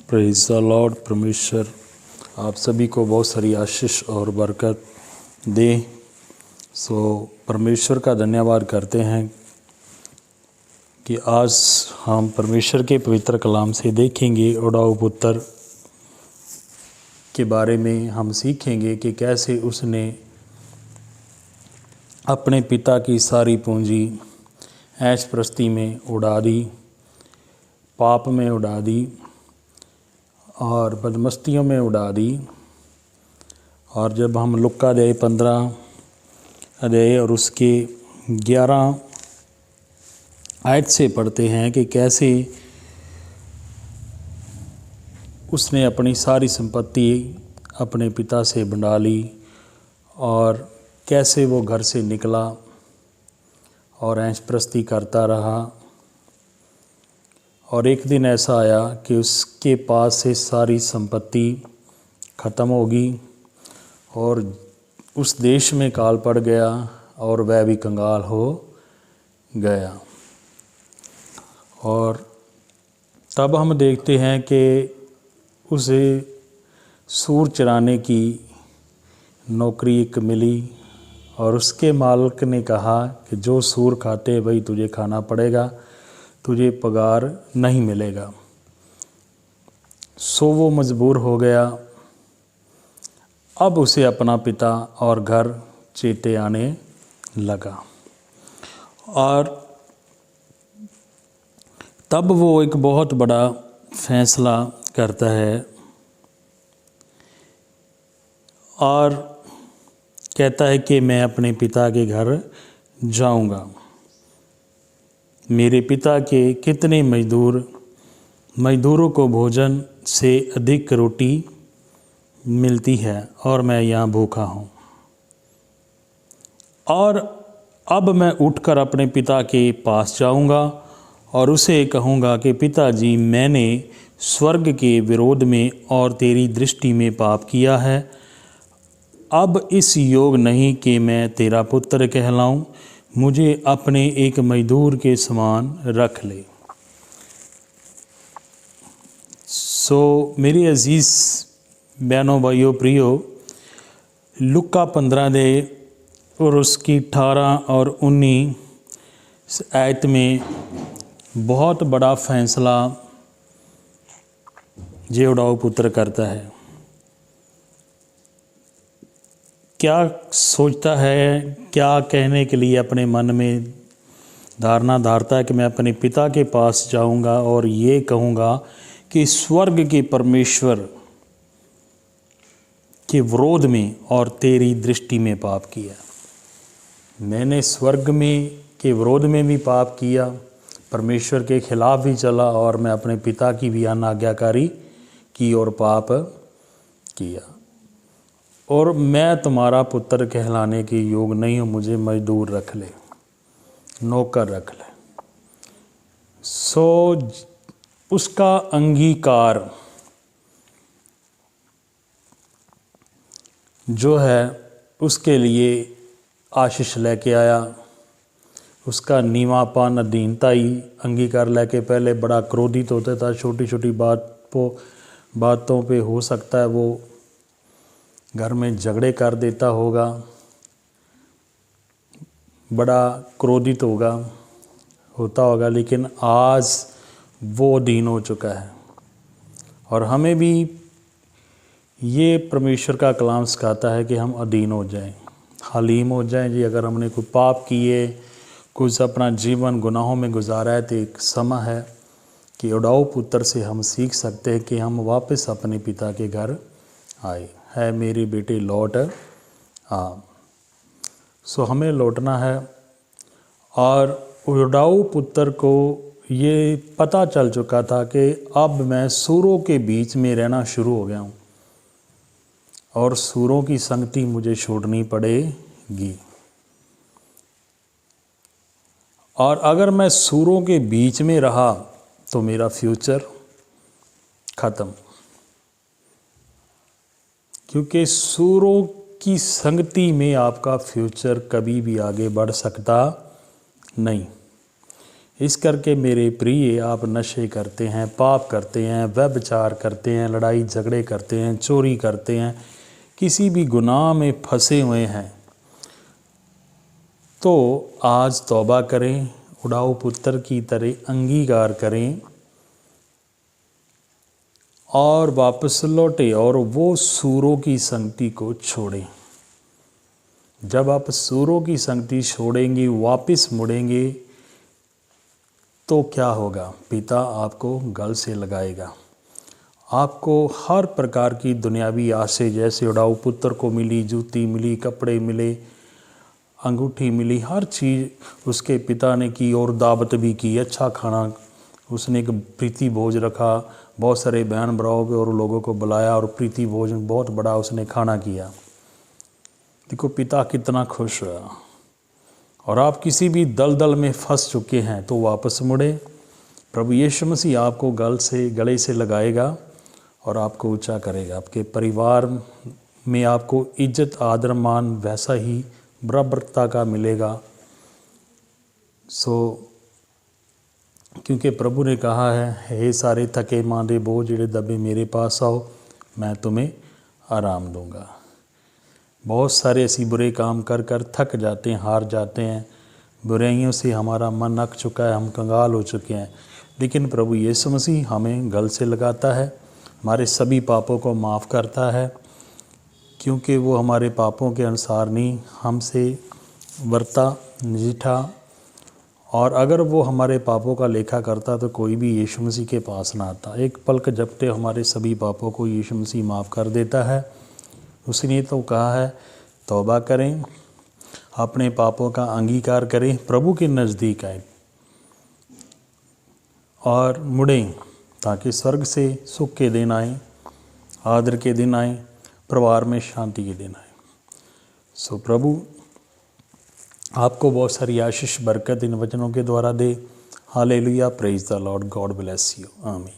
Praise the Lord. परमेश्वर आप सभी को बहुत सारी आशीष और बरकत दे। परमेश्वर का धन्यवाद करते हैं कि आज हम परमेश्वर के पवित्र कलाम से देखेंगे। ओडाऊ पुत्र के बारे में हम सीखेंगे कि कैसे उसने अपने पिता की सारी पूंजी ऐश प्रस्ती में उड़ा दी, पाप में उड़ा दी और बदमस्तियों में उड़ा दी। और जब हम लुक्का अध्याय 15 अध्याय और उसके 11 आयत से पढ़ते हैं कि कैसे उसने अपनी सारी संपत्ति अपने पिता से बंधा ली और कैसे वो घर से निकला और ऐश प्रस्ती करता रहा। और एक दिन ऐसा आया कि उसके पास से सारी संपत्ति ख़त्म होगी और उस देश में काल पड़ गया और वह भी कंगाल हो गया। और तब हम देखते हैं कि उसे सूर चराने की नौकरी एक मिली और उसके मालिक ने कहा कि जो सूर खाते भाई तुझे खाना पड़ेगा, तुझे पगार नहीं मिलेगा। सो वो मजबूर हो गया। अब उसे अपना पिता और घर चेते आने लगा और तब वो एक बहुत बड़ा फैसला करता है और कहता है कि मैं अपने पिता के घर जाऊंगा। मेरे पिता के कितने मजदूरों को भोजन से अधिक रोटी मिलती है और मैं यहाँ भूखा हूँ। और अब मैं उठकर अपने पिता के पास जाऊँगा और उसे कहूँगा कि पिताजी, मैंने स्वर्ग के विरोध में और तेरी दृष्टि में पाप किया है। अब इस योग नहीं कि मैं तेरा पुत्र कहलाऊँ। मुझे अपने एक मजदूर के समान रख ले। मेरे अजीज़ बहनों भाइयों प्रियो, लुक्का 15 दे और उसकी 18 और 19 आयत में बहुत बड़ा फैसला ये ओडाऊ पुत्र करता है। क्या सोचता है, क्या कहने के लिए अपने मन में धारणा धारता है कि मैं अपने पिता के पास जाऊंगा और ये कहूँगा कि स्वर्ग के परमेश्वर के विरोध में और तेरी दृष्टि में पाप किया। मैंने स्वर्ग में के विरोध में भी पाप किया, परमेश्वर के खिलाफ भी चला और मैं अपने पिता की भी अनाज्ञाकारी की और पाप किया। और मैं तुम्हारा पुत्र कहलाने के योग नहीं हूँ, मुझे मजदूर रख ले, नौकर रख ले। उसका अंगीकार जो है उसके लिए आशीष लेके आया। उसका नीवापन, अधीनता ही अंगीकार लेके पहले बड़ा क्रोधित होता था। छोटी छोटी बातों पे हो सकता है वो घर में झगड़े कर देता होगा, बड़ा क्रोधित होता होगा, लेकिन आज वो अधीन हो चुका है। और हमें भी ये परमेश्वर का कलाम सिखाता है कि हम अधीन हो जाएं, हलीम हो जाएं जी। अगर हमने कोई पाप किए, कुछ अपना जीवन गुनाहों में गुजारा है, तो एक समय है कि ओडाऊ पुत्र से हम सीख सकते हैं कि हम वापस अपने पिता के घर आए। है मेरी बेटी लौट आ। हमें लौटना है। और ओडाऊ पुत्र को ये पता चल चुका था कि अब मैं सूरों के बीच में रहना शुरू हो गया हूँ और सूरों की संगति मुझे छोड़नी पड़ेगी। और अगर मैं सूरों के बीच में रहा तो मेरा फ्यूचर ख़त्म, क्योंकि सूरों की संगति में आपका फ्यूचर कभी भी आगे बढ़ सकता नहीं। इस करके मेरे प्रिय, आप नशे करते हैं, पाप करते हैं, व्यभिचार करते हैं, लड़ाई झगड़े करते हैं, चोरी करते हैं, किसी भी गुनाह में फंसे हुए हैं, तो आज तौबा करें, उड़ाऊ पुत्र की तरह अंगीकार करें और वापस लौटे और वो सूरों की संगति को छोड़ें। जब आप सूरों की संगति छोड़ेंगे, वापस मुड़ेंगे, तो क्या होगा? पिता आपको गल से लगाएगा। आपको हर प्रकार की दुनियावी आशे, जैसे उड़ाऊ पुत्र को मिली, जूती मिली, कपड़े मिले, अंगूठी मिली, हर चीज़ उसके पिता ने की और दावत भी की, अच्छा खाना, उसने एक प्रीति भोज रखा, बहुत सारे बहन भराओं और लोगों को बुलाया और प्रीति भोजन बहुत बड़ा उसने खाना किया। देखो पिता कितना खुश हुआ। और आप किसी भी दलदल में फंस चुके हैं तो वापस मुड़े, प्रभु यीशु मसीह आपको गले से लगाएगा और आपको ऊंचा करेगा। आपके परिवार में आपको इज्जत, आदर, मान वैसा ही बराबरता का मिलेगा। क्योंकि प्रभु ने कहा है, हे सारे थके मांदे बोझ जिहड़े दबे मेरे पास आओ, मैं तुम्हें आराम दूंगा। बहुत सारे ऐसी बुरे काम कर कर थक जाते हैं, हार जाते हैं, बुराइयों से हमारा मन अक चुका है, हम कंगाल हो चुके हैं, लेकिन प्रभु यीशु मसीह हमें गल से लगाता है, हमारे सभी पापों को माफ़ करता है, क्योंकि वो हमारे पापों के अनुसार नहीं हमसे वर्ता नजीठा। और अगर वो हमारे पापों का लेखा करता तो कोई भी यीशु मसीह के पास ना आता। एक पलक झपटे हमारे सभी पापों को यीशु मसीह माफ़ कर देता है। उसने तो कहा है, तौबा करें, अपने पापों का अंगीकार करें, प्रभु के नज़दीक आए और मुड़ें, ताकि स्वर्ग से सुख के दिन आए, आदर के दिन आए, परिवार में शांति के दिन आए। सो प्रभु आपको बहुत सारी आशीष बरकत इन वचनों के द्वारा दे। Hallelujah, praise the lord, God bless you, आमीन।